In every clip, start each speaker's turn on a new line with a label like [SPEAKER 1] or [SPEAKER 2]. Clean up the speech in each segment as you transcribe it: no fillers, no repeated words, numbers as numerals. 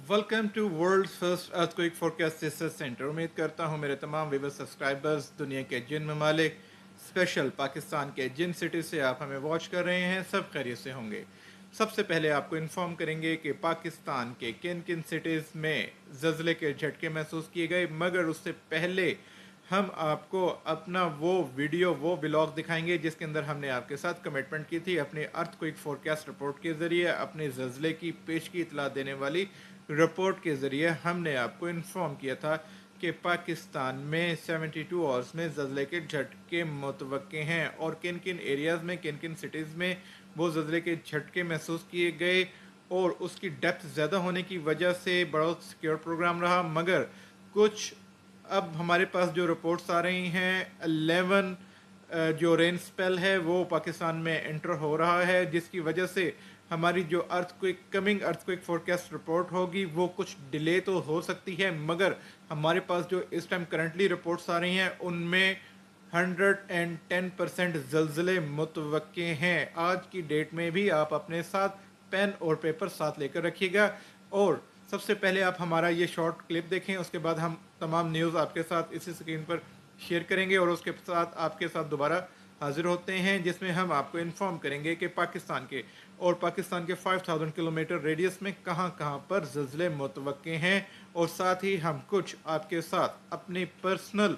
[SPEAKER 1] Welcome to world first earthquake forecast research centre. उम्मीद करता हूँ मेरे तमाम व्यूअर सब्सक्राइबर्स दुनिया के जिन ममालिक स्पेशल पाकिस्तान के जिन सिटी से आप हमें वॉच कर रहे हैं सब खैरियत से होंगे। सबसे पहले आपको इन्फॉर्म करेंगे कि पाकिस्तान के किन किन सिटीज़ में ज़लज़ले के झटके महसूस किए गए, मगर उससे पहले हम आपको अपना वो व्लॉग दिखाएंगे जिसके अंदर हमने आपके साथ कमिटमेंट की थी अपने अर्थक्वेक फोरकास्ट रिपोर्ट के ज़रिए, अपने ज़लज़ले की पेश की इतला देने वाली रिपोर्ट के ज़रिए हमने आपको इन्फॉर्म किया था कि पाकिस्तान में 72 आवर्स में ज़लज़ले के झटके मुतवक्के हैं और किन किन एरियाज़ में किन किन सिटीज़ में वो ज़लज़ले के झटके महसूस किए गए और उसकी डेप्थ ज़्यादा होने की वजह से बड़ा सिक्योर प्रोग्राम रहा। मगर कुछ अब हमारे पास जो रिपोर्ट्स आ रही हैं 11 जो रेन स्पेल है वो पाकिस्तान में एंटर हो रहा है, जिसकी वजह से हमारी जो अर्थक्वेक फोरकास्ट रिपोर्ट होगी वो कुछ डिले तो हो सकती है, मगर हमारे पास जो इस टाइम करंटली रिपोर्ट्स आ रही हैं उनमें 110% ज़लज़ले मुतवक्के हैं। आज की डेट में भी आप अपने साथ पेन और पेपर साथ लेकर रखिएगा। और सबसे पहले आप हमारा ये शॉर्ट क्लिप देखें, उसके बाद हम तमाम न्यूज़ आपके साथ इसी स्क्रीन पर शेयर करेंगे और उसके साथ आपके साथ दोबारा हाजिर होते हैं, जिसमें हम आपको इन्फॉर्म करेंगे कि पाकिस्तान के 5000 किलोमीटर रेडियस में कहां कहां पर ज़लज़ले मुतवक्के हैं। और साथ ही हम कुछ आपके साथ अपनी पर्सनल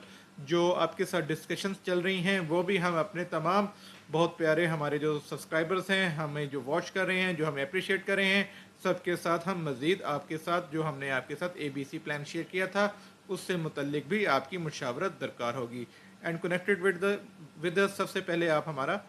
[SPEAKER 1] जो आपके साथ डिस्कशंस चल रही हैं वो भी हम अपने तमाम बहुत प्यारे हमारे जो सब्सक्राइबर्स हैं, हमें जो वॉच कर रहे हैं, जो हमें अप्रिशिएट कर रहे हैं, सबके साथ हम मज़ीद आपके साथ जो हमने आपके साथ ABC प्लान शेयर किया था उससे मुतल्लिक भी आपकी मुशावरत दरकार होगी। एंड कनेक्टेड विद सबसे पहले आप हमारा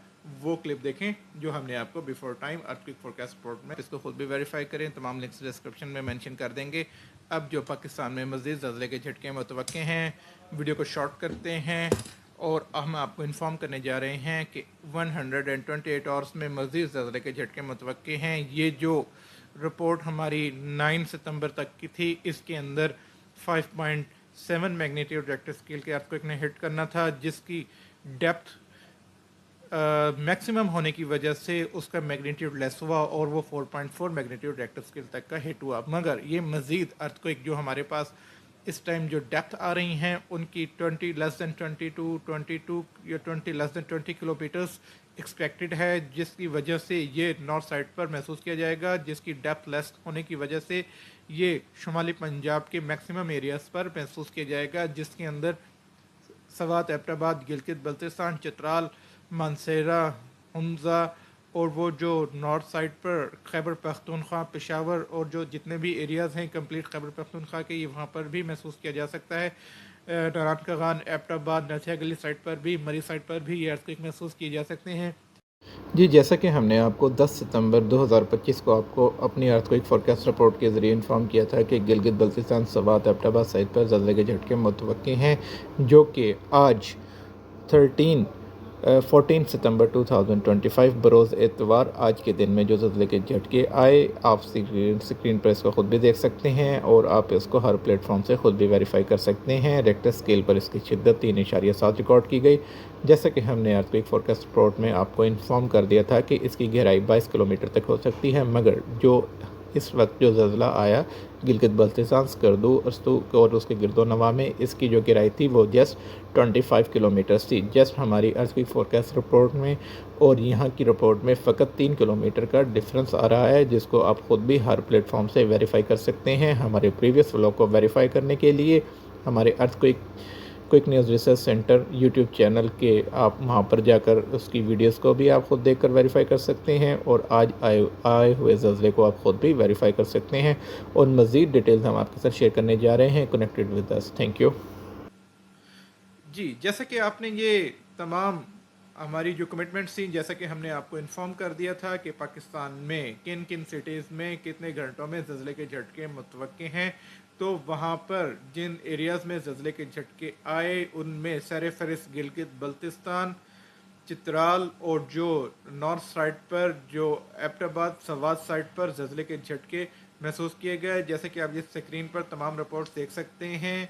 [SPEAKER 1] वो क्लिप देखें जो हमने आपको before time earthquake forecast report में, इसको खुद भी वेरीफाई करें, तमाम लिंक्स डिस्क्रिप्शन में मेंशन कर देंगे। अब जो पाकिस्तान में मज़ीद ज़लज़ले के झटके मुतवक्के हैं, वीडियो को शॉर्ट करते हैं और हम आपको इन्फॉर्म करने जा रहे हैं कि 128 आवर्स में मज़ीद ज़लज़ले के झटके मुतवक्के हैं। ये जो रिपोर्ट हमारी 9 सितंबर तक की थी, इसके अंदर 5.7 मैग्नीट्यूड रेक्टर स्केल के अर्थक्वेक ने हिट करना था, जिसकी डेप्थ मैक्सिमम होने की वजह से उसका मैग्नीट्यूड लेस हुआ और वो 4.4 मैग्नीट्यूड रेक्टर स्केल तक का हिट हुआ। मगर ये मज़ीद अर्थक्वेक जो हमारे पास इस टाइम जो डेप्थ आ रही हैं उनकी 20 लेस दैन 22 या 20 लेस दैन 20 किलोमीटर्स एक्सपेक्टेड है, जिसकी वजह से ये नॉर्थ साइड पर महसूस किया जाएगा, जिसकी डेप्थ लेस होने की वजह से ये शुमाली पंजाब के मैक्सिमम एरियाज़ पर महसूस किया जाएगा, जिसके अंदर सवात, एबटाबाद, गिलगित बल्तिस्तान, चित्राल, मानसेरा, हमज़ा और वो जो नॉर्थ साइड पर खैबर पख्तूनख्वा, पेशावर और जो जितने भी एरियाज़ हैं कंप्लीट खैबर पख्तूनख्वा के, ये वहाँ पर भी महसूस किया जा सकता है। नारायण खान, एबटाबाद, नथिया गली साइड पर भी, मरी साइड पर भी ये अर्थक्वेक महसूस किए जा सकते हैं। जी, जैसा कि हमने आपको 10 सितंबर 2025 को आपको अपनी अर्थक्वेक फोरकास्ट रिपोर्ट के ज़रिए इन्फॉर्म किया था कि गिलगित बल्तिस्तान, सवात, एबटाबाद साइड पर ज़लज़ले के झटके मुतवक्के हैं, जो कि आज 14 सितंबर 2025 बरोज़ एतवार आज के दिन में जो ज़लज़ले के झटके आए, आप स्क्रीन पर इसको ख़ुद भी देख सकते हैं और आप इसको हर प्लेटफॉर्म से ख़ुद भी वेरीफाई कर सकते हैं। रेक्टर स्केल पर इसकी शिद्दत 3.7 रिकॉर्ड की गई। जैसा कि हमने अर्थक्वेक फोरकास्ट रिपोर्ट में आपको इन्फॉर्म कर दिया था कि इसकी गहराई 22 किलोमीटर तक हो सकती है, मगर जो इस वक्त जो ज़लज़ला आया गिलगित बल्तिस्तान, स्कर्दू, अस्तू और उसके गिरदोनवा में, इसकी जो गहराई थी वो जस्ट 25 किलोमीटर्स थी। जस्ट हमारी अर्थक्वेक फोरकास्ट रिपोर्ट में और यहाँ की रिपोर्ट में फ़कत 3 किलोमीटर का डिफरेंस आ रहा है, जिसको आप ख़ुद भी हर प्लेटफॉर्म से वेरीफाई कर सकते हैं। हमारे प्रीवियस व्लॉग को वेरीफाई करने के लिए हमारे earthquake quick news research centre YouTube channel के आप वहाँ पर जाकर उसकी वीडियोस को भी आप ख़ुद देखकर वेरीफाई कर सकते हैं और आज आए हुए ज़लज़ले को आप ख़ुद भी वेरीफाई कर सकते हैं। और मज़ीद डिटेल्स हम आपके साथ शेयर करने जा रहे हैं। Connected with us. Thank you. जी, जैसा कि आपने ये तमाम हमारी जो कमिटमेंट्स थी, जैसा कि हमने आपको इन्फॉर्म कर दिया था कि पाकिस्तान में किन किन सिटीज़ में कितने घंटों में ज़लज़ले के झटके मुतवक्के हैं, तो वहाँ पर जिन एरियाज़ में ज़लज़ले के झटके आए उनमें सर फहरिस्त गिलगित बल्तिस्तान, चित्राल और जो नॉर्थ साइड पर जो एबटाबाद, सवात साइड पर ज़लज़ले के झटके महसूस किए गए। जैसे कि आप इस स्क्रीन पर तमाम रिपोर्ट्स देख सकते हैं,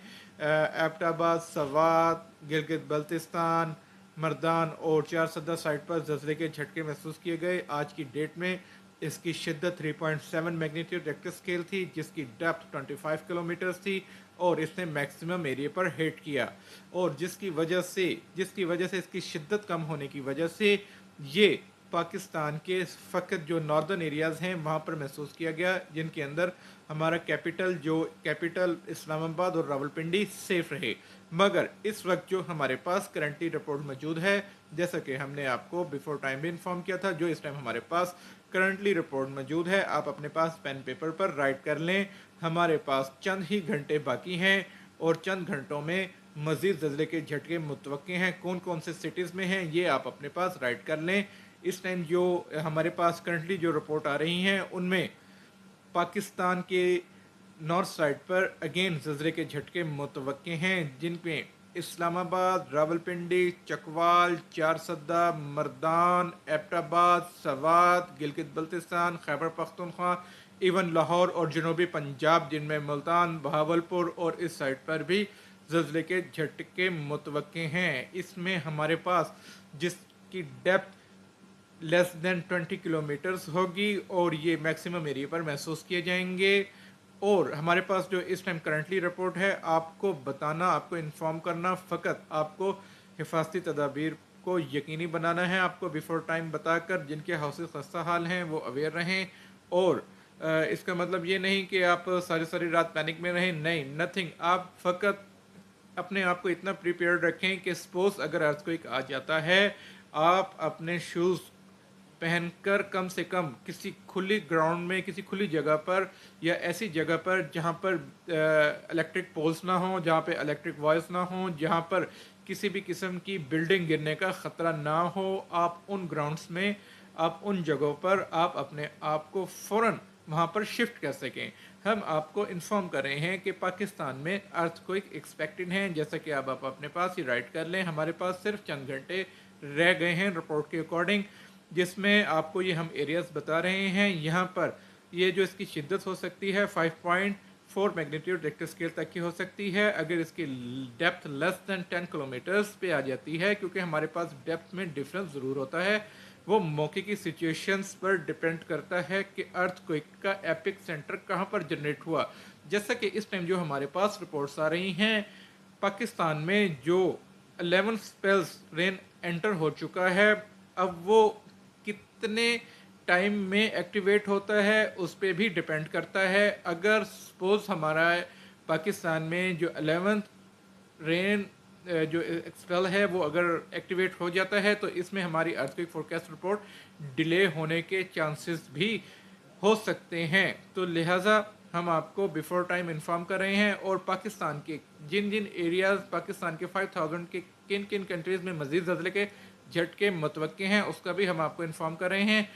[SPEAKER 1] एबटाबाद, सवात, गिलगित बल्तिस्तान, मर्दान और चार सद्दा साइड पर ज़लज़ले के झटके महसूस किए गए। आज की डेट में इसकी शिद्दत 3.7 मैग्नीट्यूड रेक्टर स्केल थी, जिसकी डेप्थ 25 किलोमीटर्स थी और इसने मैक्सिमम एरिया पर हिट किया, और जिसकी वजह से इसकी शिद्दत कम होने की वजह से ये पाकिस्तान के फ़कत जो नॉर्दर्न एरियाज़ हैं वहाँ पर महसूस किया गया, जिनके अंदर हमारा कैपिटल इस्लामाबाद और रावलपिंडी सेफ रहे। मगर इस वक्त जो हमारे पास करंटली रिपोर्ट मौजूद है, जैसा कि हमने आपको बिफोर टाइम भी इन्फॉर्म किया था, जो इस टाइम हमारे पास करंटली रिपोर्ट मौजूद है, आप अपने पास पेन पेपर पर राइट कर लें। हमारे पास चंद ही घंटे बाकी हैं और चंद घंटों में मज़ीद ज़लज़ले के झटके मुतवक्के हैं। कौन कौन से सिटीज़ में हैं ये आप अपने पास राइट कर लें। इस टाइम जो हमारे पास करंटली जो रिपोर्ट आ रही हैं उनमें पाकिस्तान के नॉर्थ साइड पर अगेन ज़लज़ले के झटके मुतवक्के हैं, जिनमें इस्लामाबाद, रावलपिंडी, चकवाल, चारसद्दा, मर्दान, एबटाबाद, सवात, गिलगित बल्तिस्तान, खैबर पख्तूनख्वा, इवन लाहौर और जनूबी पंजाब, जिनमें मुल्तान, बहावलपुर और इस साइड पर भी ज़लज़ले के झटके मुतवक्के हैं। इसमें हमारे पास जिसकी डेप्थ लेस देन 20 किलोमीटर्स होगी और ये मैक्सिमम एरिया पर महसूस किए जाएंगे। और हमारे पास जो इस टाइम करंटली रिपोर्ट है, आपको बताना, आपको इन्फॉर्म करना, फ़कत आपको हिफाजती तदाबीर को यकीनी बनाना है। आपको बिफोर टाइम बताकर जिनके हाउसेस खस्ता हाल हैं वो अवेयर रहें। और इसका मतलब ये नहीं कि आप सारी सारी रात पैनिक में रहें, नहीं, नथिंग। आप फ़कत अपने आप को इतना प्रिपेयर्ड रखें कि सपोज अगर अर्थक्वेक आ जाता है, आप अपने शूज़ पहनकर कम से कम किसी खुली ग्राउंड में, किसी खुली जगह पर या ऐसी जगह पर जहाँ पर इलेक्ट्रिक पोल्स ना हो, जहाँ पे इलेक्ट्रिक वायर्स ना हो, जहाँ पर किसी भी किस्म की बिल्डिंग गिरने का ख़तरा ना हो, आप उन ग्राउंड्स में, आप उन जगहों पर आप अपने आप को फ़ौरन वहाँ पर शिफ्ट कर सकें। हम आपको इन्फॉर्म कर रहे हैं कि पाकिस्तान में अर्थक्वेक एक्सपेक्टेड हैं, जैसा कि आप अपने पास ही राइट कर लें। हमारे पास सिर्फ चंद घंटे रह गए हैं रिपोर्ट के अकॉर्डिंग, जिसमें आपको ये हम एरियाज़ बता रहे हैं। यहाँ पर ये जो इसकी शिद्दत हो सकती है 5.4 मैग्नीट्यूड रेक्टर स्केल तक की हो सकती है, अगर इसकी डेप्थ लेस दैन 10 किलोमीटर्स पे आ जाती है, क्योंकि हमारे पास डेप्थ में डिफरेंस ज़रूर होता है। वो मौके की सिचुएशंस पर डिपेंड करता है कि अर्थक्वेक का एपिक सेंटर कहाँ पर जनरेट हुआ। जैसा कि इस टाइम जो हमारे पास रिपोर्ट्स आ रही हैं, पाकिस्तान में जो 11 स्पेल्स रेन एंटर हो चुका है, अब वो कितने टाइम में एक्टिवेट होता है उस पर भी डिपेंड करता है। अगर सपोज हमारा पाकिस्तान में जो 11th रेन जो एक्सपेल है वो अगर एक्टिवेट हो जाता है, तो इसमें हमारी अर्थक्वेक फोरकास्ट रिपोर्ट डिले होने के चांसेस भी हो सकते हैं। तो लिहाजा हम आपको बिफोर टाइम इन्फॉर्म कर रहे हैं। और पाकिस्तान के जिन जिन एरियाज़, पाकिस्तान के 5000 के किन किन कंट्रीज़ में मज़ीद ज़लज़ले के झटके मुतवक्के हैं, उसका भी हम आपको इन्फॉर्म कर रहे हैं।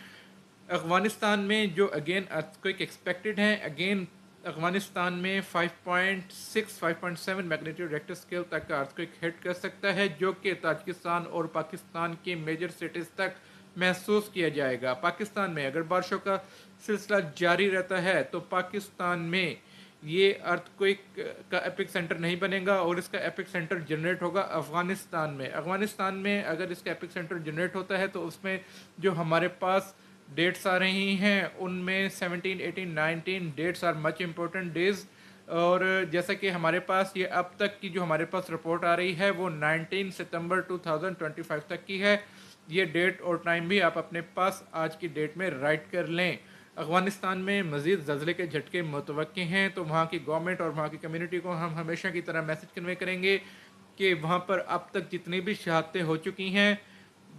[SPEAKER 1] अफ़गानिस्तान में जो अगेन अर्थक्वेक एक्सपेक्टेड हैं, अगेन अफ़गानिस्तान में 5.6 5.7 मैग्नीट्यूड रेक्टर स्केल तक का अर्थक्वेक हिट कर सकता है, जो कि ताजिकिस्तान और पाकिस्तान के मेजर सिटीज़ तक महसूस किया जाएगा। पाकिस्तान में अगर बारिशों का सिलसिला जारी रहता है तो पाकिस्तान में ये अर्थक्वेक का एपिक सेंटर नहीं बनेगा और इसका एपिक सेंटर जनरेट होगा अफ़गानिस्तान में। अफ़गानिस्तान में अगर इसका एपिक सेंटर जनरेट होता है तो उसमें जो हमारे पास डेट्स आ रही हैं उनमें 17, 18, 19 dates are much important days. और जैसा कि हमारे पास ये अब तक की जो हमारे पास रिपोर्ट आ रही है वो 19 सितंबर 2025 तक की है। ये डेट और टाइम भी आप अपने पास आज की डेट में राइट कर लें। अफ़गानिस्तान में मज़ीद ज़लज़ले के झटके मुतवक्के हैं, तो वहाँ की गवर्नमेंट और वहाँ की कम्युनिटी को हम हमेशा की तरह मैसेज कन्वे करेंगे कि वहाँ पर अब तक जितनी भी शहादतें हो चुकी हैं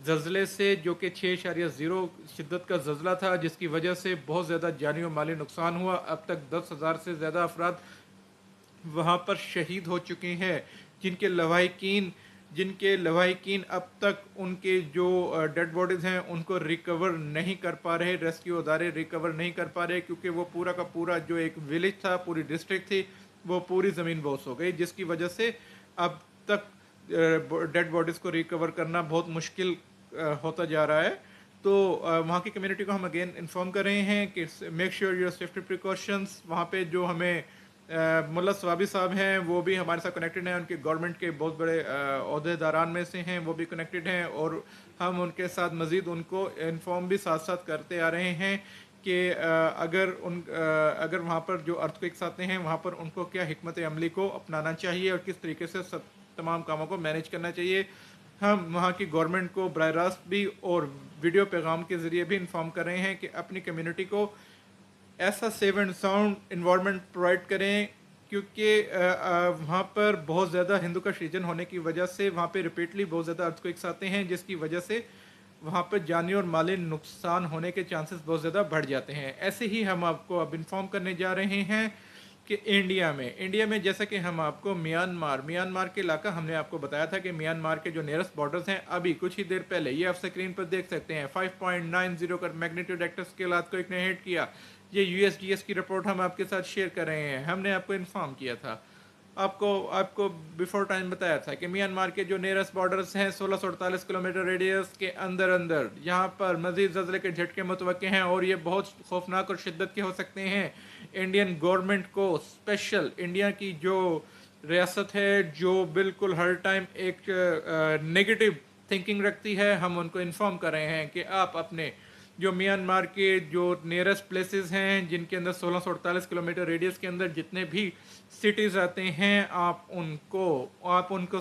[SPEAKER 1] ज़लज़ले से, जो कि 6.0 शिद्दत का ज़लज़ला था, जिसकी वजह से बहुत ज़्यादा जानी और माली नुकसान हुआ। अब तक 10,000 से ज़्यादा अफराद वहाँ पर शहीद हो चुके हैं, जिनके लवाहिकीन अब तक उनके जो डेड बॉडीज़ हैं उनको रिकवर नहीं कर पा रहे, रेस्क्यू अदारे रिकवर नहीं कर पा रहे, क्योंकि वो पूरा का पूरा जो एक विलेज था, पूरी डिस्ट्रिक्ट थी, वो पूरी ज़मीन बोस हो गई, जिसकी वजह से अब तक डेड बॉडीज़ को रिकवर करना बहुत मुश्किल होता जा रहा है। तो वहाँ की कम्युनिटी को हम अगेन इन्फॉर्म कर रहे हैं कि make sure your safety precautions. वहाँ पे जो हमें मुल्ला स्वाबी साहब हैं वो भी हमारे साथ कनेक्टेड हैं, उनके गवर्नमेंट के बहुत बड़े अहदेदारान में से हैं, वो भी कनेक्टेड हैं और हम उनके साथ मज़ीद उनको इन्फॉर्म भी साथ साथ करते आ रहे हैं کہ اگر وہاں پر جو ارتھکویکس آتے ہیں وہاں پر ان کو کیا حکمت عملی کو اپنانا چاہیے اور کس طریقے سے تمام کاموں کو مینیج کرنا چاہیے. ہم وہاں کی گورنمنٹ کو براہ راست بھی اور ویڈیو پیغام کے ذریعے بھی انفارم کر رہے ہیں کہ اپنی کمیونٹی کو ایسا safe and sound environment provide کریں, کیونکہ وہاں پر بہت زیادہ ہندو کا ریجن ہونے کی وجہ سے وہاں پہ ریپیٹلی بہت زیادہ ارتھکویکس آتے ہیں, جس کی وجہ سے وہاں پر جانی اور مالی نقصان ہونے کے چانسز بہت زیادہ بڑھ جاتے ہیں. ایسے ہی ہم آپ کو اب انفارم کرنے جا رہے ہیں کہ انڈیا میں جیسا کہ ہم آپ کو میانمار کے علاقہ ہم نے آپ کو بتایا تھا کہ میانمار کے جو نیئرسٹ بارڈرز ہیں ابھی کچھ ہی دیر پہلے یہ آپ اسکرین پر دیکھ سکتے ہیں 5.90 کا میگنیٹیوڈ ایکٹر اسکیل کو ایک نے ہٹ کیا. یہ USGS کی رپورٹ ہم آپ کے ساتھ شیئر کر رہے ہیں. ہم نے آپ کو انفارم کیا تھا, آپ کو بیفور ٹائم بتایا تھا کہ میانمار کے جو نیئرسٹ بارڈرز ہیں 1648 کلومیٹر ریڈیس کے اندر یہاں پر مزید زلزلے کے جھٹکے متوقع ہیں اور یہ بہت خوفناک اور شدت کے ہو سکتے ہیں. انڈین گورنمنٹ کو اسپیشل انڈیا کی جو ریاست ہے جو بالکل ہر ٹائم ایک نیگیٹو تھنکنگ رکھتی ہے, ہم ان کو انفارم کر رہے ہیں کہ آپ اپنے جو میانمار کے جو نیئرسٹ پلیسز ہیں جن کے اندر 1648 کلومیٹر ریڈیس کے اندر جتنے بھی سٹیز آتے ہیں آپ ان کو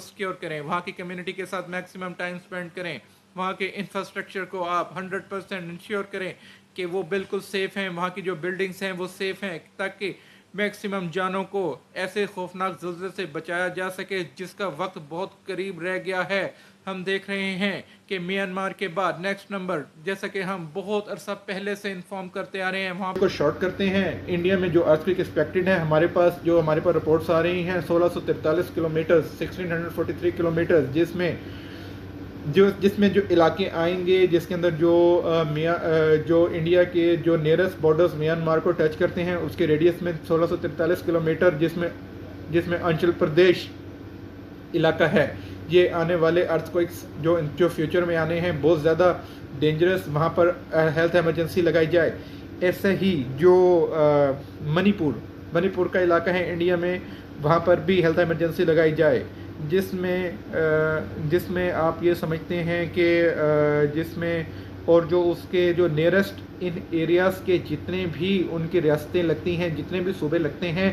[SPEAKER 1] سیکیور کریں, وہاں کی کمیونٹی کے ساتھ میکسیمم ٹائم سپینڈ کریں, وہاں کے انفراسٹرکچر کو آپ 100% انشور کریں کہ وہ بالکل سیف ہیں, وہاں کی جو بلڈنگز ہیں وہ سیف ہیں, تاکہ میکسیمم جانوں کو ایسے خوفناک زلزلے سے بچایا جا سکے جس کا وقت بہت قریب رہ گیا ہے. ہم دیکھ رہے ہیں کہ میانمار کے بعد نیکسٹ نمبر, جیسا کہ ہم بہت عرصہ پہلے سے انفارم کرتے آ رہے ہیں, وہاں کو شارٹ کرتے ہیں. انڈیا میں جو ارتھکویک ایکسپیکٹڈ ہے ہمارے پاس رپورٹس آ رہی ہیں 1643 کلومیٹر 1643 کلومیٹر, جس میں جو علاقے آئیں گے جس کے اندر جو انڈیا کے جو نیئرسٹ بارڈرز میانمار کو ٹچ کرتے ہیں اس کے ریڈیس میں 1643 کلومیٹر, جس میں انچل پردیش علاقہ ہے. یہ آنے والے ارتھکویکس جو فیوچر میں آنے ہیں بہت زیادہ ڈینجرس, وہاں پر ہیلتھ ایمرجنسی لگائی جائے. ایسے ہی جو منی پور کا علاقہ ہے انڈیا میں, وہاں پر بھی ہیلتھ ایمرجنسی لگائی جائے, جس میں آپ یہ سمجھتے ہیں کہ جس میں اور جو اس کے جو نیئرسٹ ان ایریاز کے جتنے بھی ان کی ریاستیں لگتی ہیں, جتنے بھی صوبے لگتے ہیں,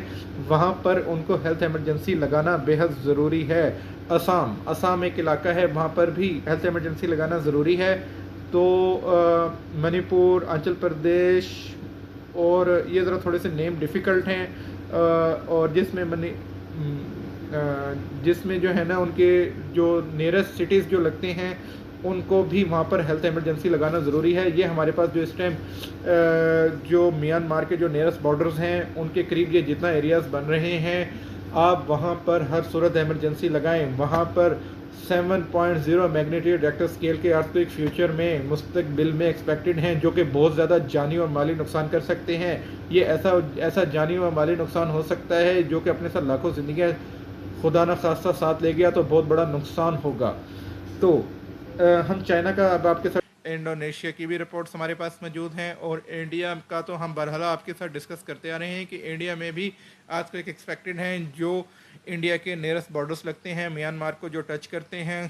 [SPEAKER 1] وہاں پر ان کو ہیلتھ ایمرجنسی لگانا بے حد ضروری ہے. اسام ایک علاقہ ہے, وہاں پر بھی ہیلتھ ایمرجنسی لگانا ضروری ہے. تو منی پور, انچل پردیش, اور یہ ذرا تھوڑے سے نیم ڈیفیکلٹ ہیں, اور جس میں جو ہے نا ان کے جو نیئرسٹ سٹیز جو لگتے ہیں ان کو بھی وہاں پر ہیلتھ ایمرجنسی لگانا ضروری ہے. یہ ہمارے پاس جو اس ٹائم جو میانمار کے جو نیئرسٹ بارڈرز ہیں ان کے قریب یہ جتنا ایریاز بن رہے ہیں, آپ وہاں پر ہر صورت ایمرجنسی لگائیں. وہاں پر 7.0 میگنیٹیوڈ ریکٹر اسکیل کے ارتھکویک فیوچر میں مستقبل میں ایکسپیکٹڈ ہیں, جو کہ بہت زیادہ جانی اور مالی نقصان کر سکتے ہیں. یہ ایسا جانی اور مالی نقصان ہو سکتا ہے جو کہ اپنے ساتھ لاکھوں زندگیاں خدا نہ خواستہ ساتھ لے گیا تو بہت بڑا نقصان ہوگا. تو ہم چائنا کا اب آپ کے ساتھ انڈونیشیا کی بھی رپورٹس ہمارے پاس موجود ہیں, اور انڈیا کا تو ہم برحالہ آپ کے ساتھ ڈسکس کرتے آ رہے ہیں کہ انڈیا میں بھی آج تک ایکسپیکٹڈ ہیں جو انڈیا کے نیئرسٹ بارڈرز لگتے ہیں میانمار کو جو ٹچ کرتے ہیں.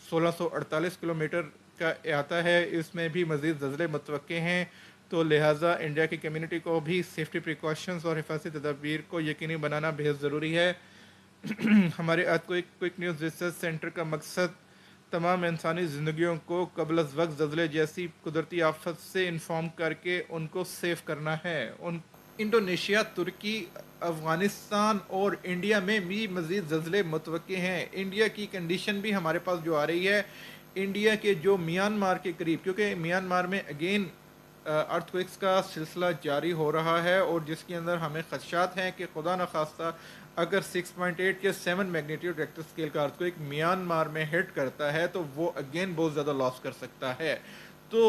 [SPEAKER 1] 1648 کلومیٹر کا احاطہ ہے, اس میں بھی مزید زلزلے متوقع ہیں. تو لہٰذا انڈیا کی کمیونٹی کو بھی سیفٹی پریکاشنز اور حفاظتی تدابیر کو یقینی بنانا بہت ضروری ہے. ہمارے کوئک نیوز ریسرچ سینٹر کا مقصد تمام انسانی زندگیوں کو قبل از وقت زلزلے جیسی قدرتی آفت سے انفارم کر کے ان کو سیف کرنا ہے. انڈونیشیا, ترکی, افغانستان اور انڈیا میں بھی مزید زلزلے متوقع ہیں. انڈیا کی کنڈیشن بھی ہمارے پاس جو آ رہی ہے انڈیا کے جو میانمار کے قریب, کیونکہ میانمار میں اگین ارتھکویکس کا سلسلہ جاری ہو رہا ہے, اور جس کے اندر ہمیں خدشات ہیں کہ خدا نخواستہ اگر 6.8 کے 7 میگنیٹیوڈ ریکٹر اسکیل کا ارتھکویک میانمار میں ہٹ کرتا ہے تو وہ اگین بہت زیادہ لاس کر سکتا ہے. تو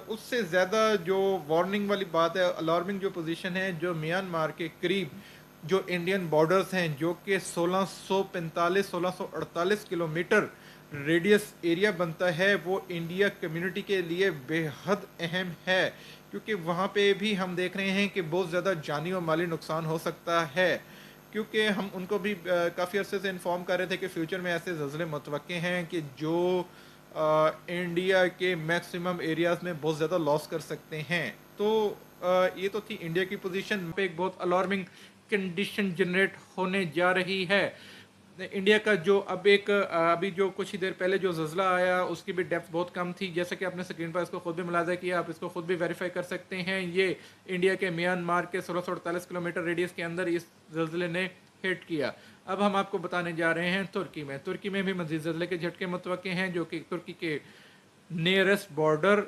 [SPEAKER 1] اس سے زیادہ جو وارننگ والی بات ہے, الارمنگ جو پوزیشن ہے, جو میانمار کے قریب جو انڈین بارڈرز ہیں جو کہ 1648 کلومیٹر ریڈیس ایریا بنتا ہے, وہ انڈیا کمیونٹی کے لیے بے حد اہم ہے, کیونکہ وہاں پہ بھی ہم دیکھ رہے ہیں کہ بہت زیادہ جانی اور مالی نقصان ہو سکتا ہے. کیونکہ ہم ان کو بھی کافی عرصے سے انفارم کر رہے تھے کہ فیوچر میں ایسے زلزلے متوقع ہیں کہ جو इंडिया के मैक्सिमम एरियाज़ में बहुत ज़्यादा लॉस कर सकते हैं। तो ये तो थी इंडिया की पोजीशन पे एक बहुत अलार्मिंग कंडीशन जनरेट होने जा रही है। इंडिया का जो अब एक अभी जो कुछ ही देर पहले जो ज़ल्ज़ला आया उसकी भी डेप्थ बहुत कम थी, जैसा कि आपने स्क्रीन पर इसको खुद भी मुलाज़ा किया, आप इसको खुद भी वेरीफाई कर सकते हैं। ये इंडिया के म्यांमार के 1648 किलोमीटर रेडियस के अंदर इस ज़ल्ज़ले ने हिट किया। अब हम आपको बताने जा रहे हैं तुर्की में भी मज़ीद ज़ल्ज़ले के झटके मुतवक्के हैं, जो कि तुर्की के नियरेस्ट बॉर्डर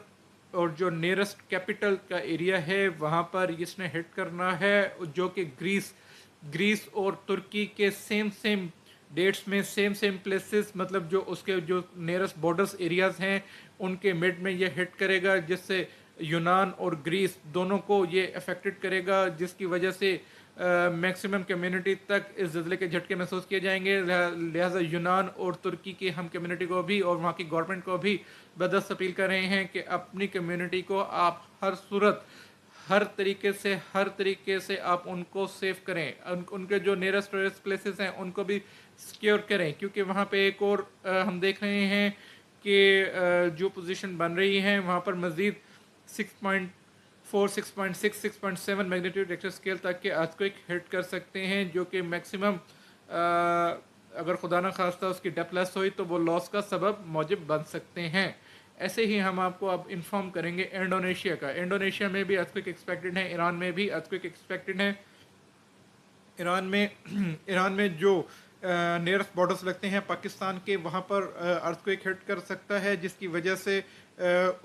[SPEAKER 1] और जो नियरेस्ट कैपिटल का एरिया है वहाँ पर इसने हिट करना है, जो कि ग्रीस और तुर्की के सेम डेट्स में सेम प्लेसेस, मतलब जो उसके जो नियरेस्ट बॉर्डर्स एरियाज़ हैं उनके मिड में ये हिट करेगा, जिससे यूनान और ग्रीस दोनों को ये अफेक्टेड करेगा, जिसकी वजह से मैक्सिमम कम्युनिटी तक इस ज़ल्ज़ले के झटके महसूस किए जाएंगे। लिहाजा यूनान और तुर्की की हम कम्युनिटी को भी और वहाँ की गवर्नमेंट को भी बदस्त अपील कर रहे हैं कि अपनी कम्युनिटी को आप हर सूरत हर तरीके से आप उनको सेव करें, उनके जो नियरेस्ट टूरिस्ट प्लेसेस हैं उनको भी सिक्योर करें, क्योंकि वहाँ पे एक और हम देख रहे हैं कि जो पोजीशन बन रही है वहाँ पर मज़ीद 6.4, 6.6, 6.7 मैग्नीट्यूड रिक्टर स्केल तक के अर्थक्वेक हिट कर सकते हैं, जो कि मैक्सिमम अगर खुदा न खास्ता उसकी डेप्थ लेस हुई तो वो लॉस का सबब मौजब बन सकते हैं। ऐसे ही हम आपको अब इन्फॉर्म करेंगे इंडोनेशिया में भी अर्थक्वेक एक्सपेक्टेड है, ईरान में भी अर्थक्वेक एक्सपेक्टेड है। ईरान में ईरान में जो नियरेस्ट बॉर्डर्स लगते हैं पाकिस्तान के, वहाँ पर अर्थक्वेक हिट कर सकता है, जिसकी वजह से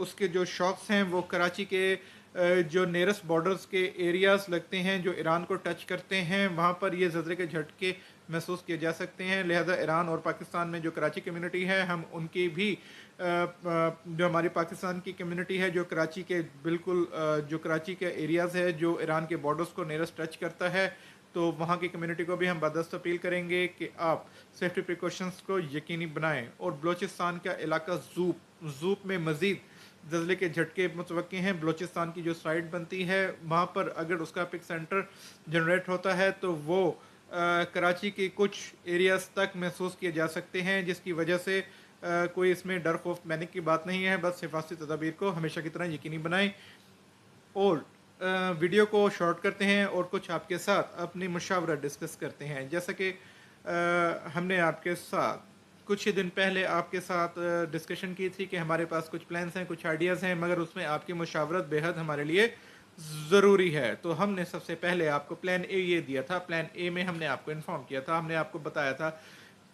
[SPEAKER 1] उसके जो शॉक्स हैं वो कराची के जो नियरेस्ट बॉर्डर्स के एरियाज़ लगते हैं जो ईरान को टच करते हैं, वहाँ पर ये ज़ल्ज़ले के झटके महसूस किए जा सकते हैं। लिहाजा ईरान और पाकिस्तान में जो कराची कम्युनिटी है, हम उनकी भी जो हमारी पाकिस्तान की कम्युनिटी है जो कराची के बिल्कुल जो कराची के एरियाज़ है जो ईरान के बॉर्डर्स को नियरेस्ट टच करता है, तो वहाँ की कम्युनिटी को भी हम बदस्त अपील करेंगे कि आप सेफ्टी प्रिकॉशंस को यकीनी बनाएं। और बलूचिस्तान का इलाका ज़ूप में मज़ीद ज़ल्ज़ले के झटके मुतवक्के हैं। बलूचिस्तान की जो साइड बनती है वहाँ पर अगर उसका पिक सेंटर जनरेट होता है तो वो कराची के कुछ एरियाज़ तक महसूस किए जा सकते हैं, जिसकी वजह से कोई इसमें डर खौफ पैनिक की बात नहीं है। बस हिफाजती तदाबीर को हमेशा की तरह यकीनी बनाएं। और वीडियो को शॉर्ट करते हैं और कुछ आपके साथ अपनी मुशावरा डिस्कस करते हैं। जैसा कि हमने आपके साथ कुछ ही दिन पहले आपके साथ डिस्कशन की थी कि हमारे पास कुछ प्लान्स हैं, कुछ आइडियाज़ हैं, मगर उसमें आपकी मुशावरत बेहद हमारे लिए ज़रूरी है। तो हमने सबसे पहले आपको प्लान ए ये दिया था। प्लान ए में हमने आपको इन्फॉर्म किया था, हमने आपको बताया था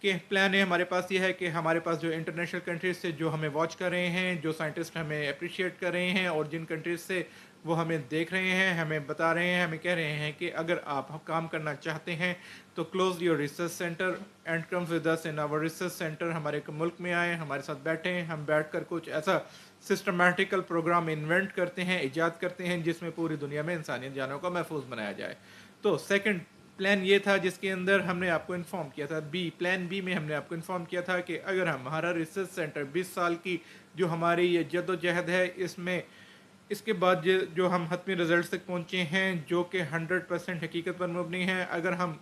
[SPEAKER 1] कि प्लान ए हमारे पास ये है कि हमारे पास जो इंटरनेशनल कंट्रीज से जो हमें वॉच कर रहे हैं, जो साइंटिस्ट हमें अप्रिशिएट कर रहे हैं और जिन कंट्रीज से वो हमें देख रहे हैं, हमें बता रहे हैं, हमें कह रहे हैं कि अगर आप काम करना चाहते हैं तो close your research centre and come with us in our research centre. हमारे मुल्क में आए, हमारे साथ बैठें, हम बैठकर कुछ ऐसा सिस्टमेटिकल प्रोग्राम इन्वेंट करते हैं, ईजाद करते हैं जिसमें पूरी दुनिया में इंसानियत जानों को महफूज बनाया जाए। तो सेकंड प्लान ये था जिसके अंदर हमने आपको इन्फॉर्म किया था। प्लान बी में हमने आपको इन्फॉर्म किया था कि अगर हमारा रिसर्च सेंटर 20 साल की जो हमारी ये जद्दोजहद है, इसमें इसके बाद जो हम हतमी रिजल्ट तक पहुँचे हैं जो कि 100% हकीकत पर मबनी है, अगर हम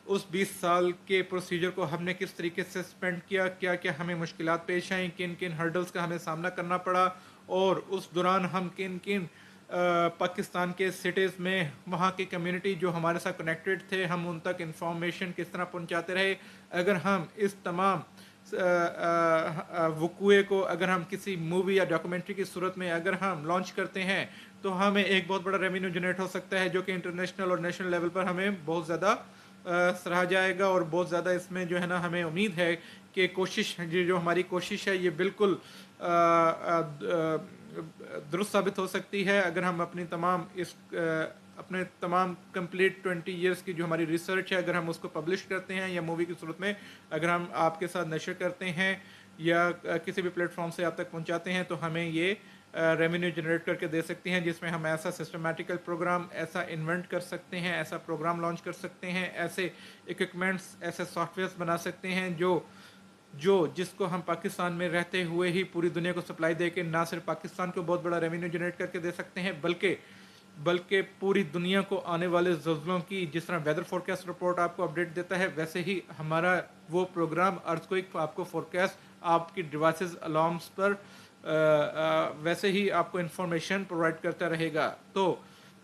[SPEAKER 1] उस 20 साल के प्रोसीजर को हमने किस तरीके से स्पेंड किया, क्या क्या हमें मुश्किलात पेश आई, किन किन हर्डल्स का हमें सामना करना पड़ा, और उस दौरान हम किन किन पाकिस्तान के सिटीज़ में वहाँ की कम्युनिटी जो हमारे साथ कनेक्टेड थे, हम उन तक इंफॉर्मेशन किस तरह पहुँचाते रहे। अगर हम इस तमाम वकूए को अगर हम किसी मूवी या डॉक्यूमेंट्री की सूरत में अगर हम लॉन्च करते हैं तो हमें एक बहुत बड़ा रेवेन्यू जनरेट हो सकता है, जो कि इंटरनेशनल और नेशनल लेवल पर हमें बहुत ज़्यादा सराहा जाएगा। और बहुत ज़्यादा इसमें जो है ना हमें उम्मीद है कि कोशिश जो हमारी कोशिश है ये बिल्कुल दुरुस्त साबित हो सकती है अगर हम अपने तमाम कंप्लीट 20 इयर्स की जो हमारी रिसर्च है अगर हम उसको पब्लिश करते हैं या मूवी की सूरत में अगर हम आपके साथ नशर करते हैं या किसी भी प्लेटफॉर्म से आप तक पहुंचाते हैं तो हमें ये रेवेन्यू जनरेट करके दे सकती हैं, जिसमें हम ऐसा सिस्टमेटिकल प्रोग्राम ऐसा इन्वेंट कर सकते हैं, ऐसा प्रोग्राम लॉन्च कर सकते हैं, ऐसे इक्विपमेंट्स ऐसे सॉफ्टवेयर्स बना सकते हैं जिसको हम पाकिस्तान में रहते हुए ही पूरी दुनिया को सप्लाई दे के ना सिर्फ पाकिस्तान को बहुत बड़ा रेवेन्यू जनरेट करके दे सकते हैं, बल्कि
[SPEAKER 2] बल्कि पूरी दुनिया को आने वाले ज़ल्ज़लों की, जिस तरह वेदर फोरकास्ट रिपोर्ट आपको अपडेट देता है, वैसे ही हमारा वो प्रोग्राम अर्थक्वेक आपको फोरकास्ट आपकी डिवाइसेस अलार्म्स पर वैसे ही आपको इन्फॉर्मेशन प्रोवाइड करता रहेगा। तो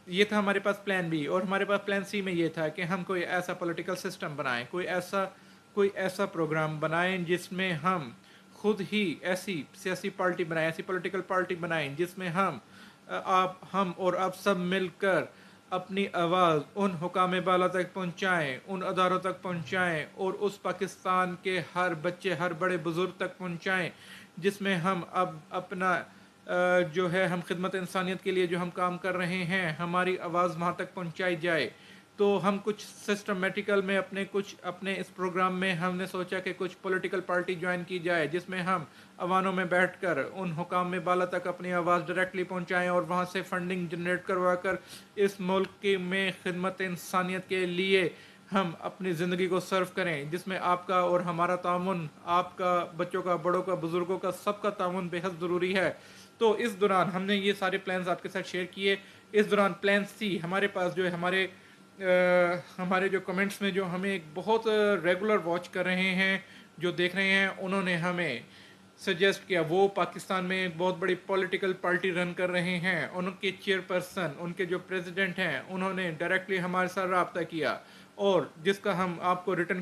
[SPEAKER 2] ये था हमारे पास प्लान बी। और हमारे पास प्लान सी में ये था कि हम कोई ऐसा पॉलिटिकल सिस्टम बनाएं, कोई ऐसा प्रोग्राम बनाएं जिसमें हम खुद ही ऐसी सियासी पार्टी बनाएं, ऐसी पॉलिटिकल पार्टी बनाएं जिसमें हम और आप सब मिलकर अपनी आवाज़ उन हुकाम बाला तक पहुँचाएँ, उन अदारों तक पहुँचाएँ और उस पाकिस्तान के हर बच्चे, हर बड़े बुज़ुर्ग तक पहुँचाएँ, जिसमें हम अब अपना जो है हम खिदमत इंसानियत के लिए जो हम काम कर रहे हैं, हमारी आवाज़ वहाँ तक पहुँचाई जाए। तो हम कुछ सिस्टमेटिकल में अपने इस प्रोग्राम में हमने सोचा कि कुछ पॉलिटिकल पार्टी ज्वाइन की जाए, जिसमें हम अवानों में बैठकर उन हुकाम में बाला तक अपनी आवाज़ डायरेक्टली पहुंचाएं और वहां से फंडिंग जनरेट करवा कर इस मुल्क में खिदमत इंसानियत के लिए हम अपनी ज़िंदगी को सर्व करें, जिसमें आपका और हमारा ताउन, आपका, बच्चों का, बड़ों का, बुज़ुर्गों का, सबका ताउन बेहद ज़रूरी है। तो इस दौरान हमने ये सारे प्लान्स आपके साथ शेयर किए। इस दौरान प्लान सी हमारे पास जो है, हमारे जो कमेंट्स में जो हमें एक बहुत रेगुलर वॉच कर रहे हैं, जो देख रहे हैं, उन्होंने हमें सजेस्ट किया। वो पाकिस्तान में एक बहुत बड़ी पॉलिटिकल पार्टी रन कर रहे हैं, उनके चेयरपर्सन, उनके जो प्रेसिडेंट हैं, उन्होंने डायरेक्टली हमारे साथ रब्ता किया और जिसका हम आपको रिटर्न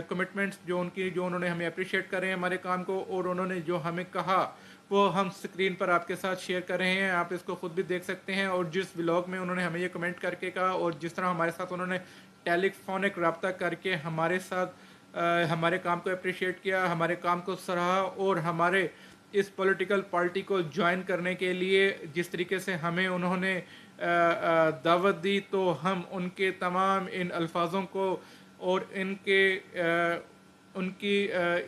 [SPEAKER 2] कमिटमेंट्स जो उन्होंने हमें अप्रिशिएट कर रहे हैं हमारे काम को, और उन्होंने जो हमें कहा वो हम स्क्रीन पर आपके साथ शेयर कर रहे हैं। आप इसको खुद भी देख सकते हैं। और जिस व्लॉग में उन्होंने हमें ये कमेंट करके कहा और जिस तरह हमारे साथ उन्होंने टेलीफोनिक रब्ता करके हमारे साथ हमारे काम को अप्रिशिएट किया, हमारे काम को सराहा और हमारे इस पॉलिटिकल पार्टी को ज्वाइन करने के लिए जिस तरीके से हमें उन्होंने दावत दी, तो हम उनके तमाम इन अल्फाजों को और उनकी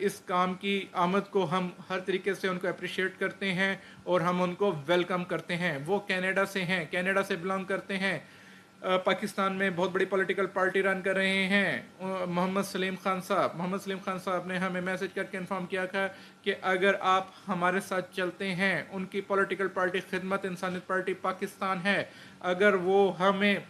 [SPEAKER 2] इस काम की आमद को हम हर तरीके से उनको अप्रिशिएट करते हैं और हम उनको वेलकम करते हैं। वो कनाडा से हैं, कनाडा से बिलोंग करते हैं, पाकिस्तान में बहुत बड़ी पॉलिटिकल पार्टी रन कर रहे हैं। मोहम्मद सलीम खान साहब ने हमें मैसेज करके इन्फॉर्म किया था कि अगर आप हमारे साथ चलते हैं, उनकी पॉलिटिकल पार्टी खिदमत इंसानियत पार्टी पाकिस्तान है, अगर वो हमें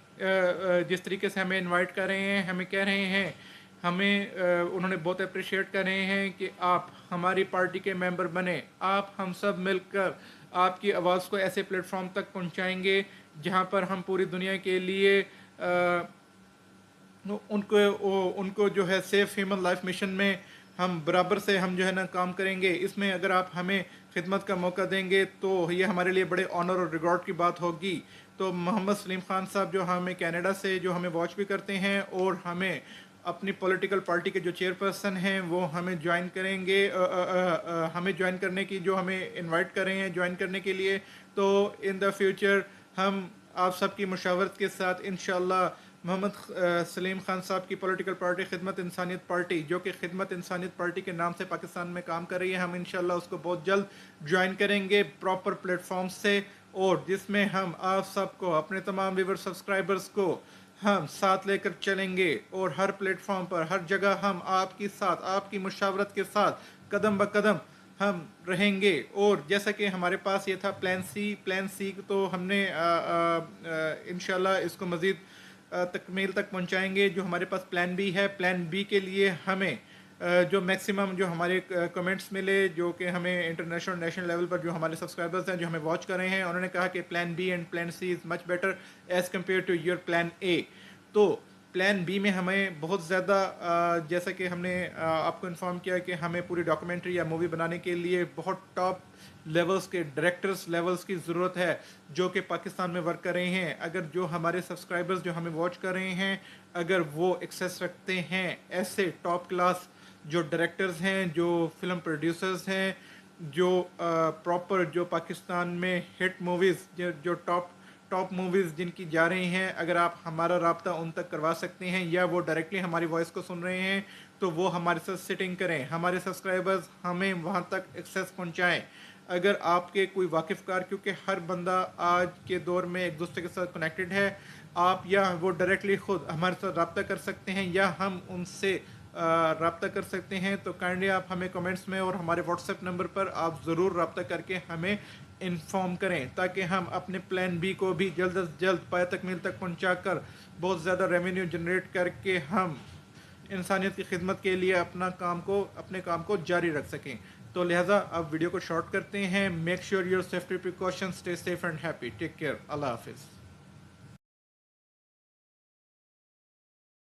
[SPEAKER 2] जिस तरीके से हमें इनवाइट कर रहे हैं, हमें कह रहे हैं, उन्होंने बहुत अप्रिशिएट कर रहे हैं कि आप हमारी पार्टी के मेंबर बने, आप हम सब मिलकर आपकी आवाज़ को ऐसे प्लेटफॉर्म तक पहुंचाएंगे जहां पर हम पूरी दुनिया के लिए उनको जो है सेफ ह्यूमन लाइफ मिशन में हम बराबर से हम जो है ना काम करेंगे। इसमें अगर आप हमें खिदमत का मौका देंगे तो ये हमारे लिए बड़े ऑनर और रिकॉर्ड की बात होगी। तो मोहम्मद सलीम खान साहब जो हमें कनाडा से जो हमें वॉच भी करते हैं और हमें अपनी पॉलिटिकल पार्टी के जो चेयरपर्सन हैं वो हमें ज्वाइन करेंगे, हमें ज्वाइन करने की जो हमें इनवाइट कर रहे हैं ज्वाइन करने के लिए। तो इन द फ्यूचर हम आप सबकी मुशावरत के साथ इंशाल्लाह मोहम्मद सलीम खान साहब की पॉलिटिकल पार्टी खिदमत इंसानियत पार्टी, जो कि खिदमत इंसानियत पार्टी के नाम से पाकिस्तान में काम कर रही है, हम इंशाल्लाह उसको बहुत जल्द ज्वाइन करेंगे प्रॉपर प्लेटफॉर्म से, और जिसमें हम आप सबको, अपने तमाम व्यूअर सब्सक्राइबर्स को हम साथ लेकर चलेंगे और हर प्लेटफॉर्म पर, हर जगह हम आपके साथ, आपकी मुशावरत के साथ कदम ब कदम हम रहेंगे। और जैसा कि हमारे पास ये था प्लान सी तो हमने इंशाल्लाह इसको मज़ीद तकमील तक पहुंचाएंगे। जो हमारे पास प्लान बी है, प्लान बी के लिए हमें जो मैक्सिमम जो हमारे कमेंट्स मिले, जो कि हमें इंटरनेशनल नेशनल लेवल पर जो हमारे सब्सक्राइबर्स हैं जो हमें वॉच कर रहे हैं, उन्होंने कहा कि plan B and plan C is much better as compare to your plan A. तो प्लान बी में हमें बहुत ज़्यादा जैसा कि हमने आपको इन्फॉर्म किया कि हमें पूरी डॉक्यूमेंट्री या मूवी बनाने के लिए बहुत टॉप लेवल्स के डायरेक्टर्स लेवल्स की ज़रूरत है जो कि पाकिस्तान में वर्क कर रहे हैं। अगर जो हमारे सब्सक्राइबर्स जो हमें वॉच कर रहे हैं, अगर वो एक्सेस रखते हैं ऐसे टॉप क्लास जो डायरेक्टर्स हैं, जो फिल्म प्रोड्यूसर्स हैं, जो प्रॉपर जो पाकिस्तान में हिट मूवीज़ जो टॉप मूवीज़ जिनकी जा रही हैं, अगर आप हमारा राब्ता उन तक करवा सकते हैं या वो डायरेक्टली हमारी वॉइस को सुन रहे हैं, तो वो हमारे साथ सिटिंग करें, हमारे सब्सक्राइबर्स हमें वहाँ तक एक्सेस पहुँचाएँ। अगर आपके कोई वाकिफ़कार, क्योंकि हर बंदा आज के दौर में एक दूसरे के साथ कनेक्टेड है, आप या वो डायरेक्टली ख़ुद हमारे साथ रब्ता कर सकते हैं या हम उनसे रब्ता कर सकते हैं। तो काइंडली आप हमें कमेंट्स में और हमारे व्हाट्सएप नंबर पर आप ज़रूर रब्ता करके हमें انفارم کریں تاکہ ہم اپنے پلان بی کو بھی جلد از جلد پائے تکمیل تک پہنچا کر بہت زیادہ ریونیو جنریٹ کر کے ہم انسانیت کی خدمت کے لیے اپنے کام کو جاری رکھ سکیں. تو لہٰذا اب ویڈیو کو شارٹ کرتے ہیں. Make sure your safety precaution, stay safe and happy, take care, اللہ حافظ.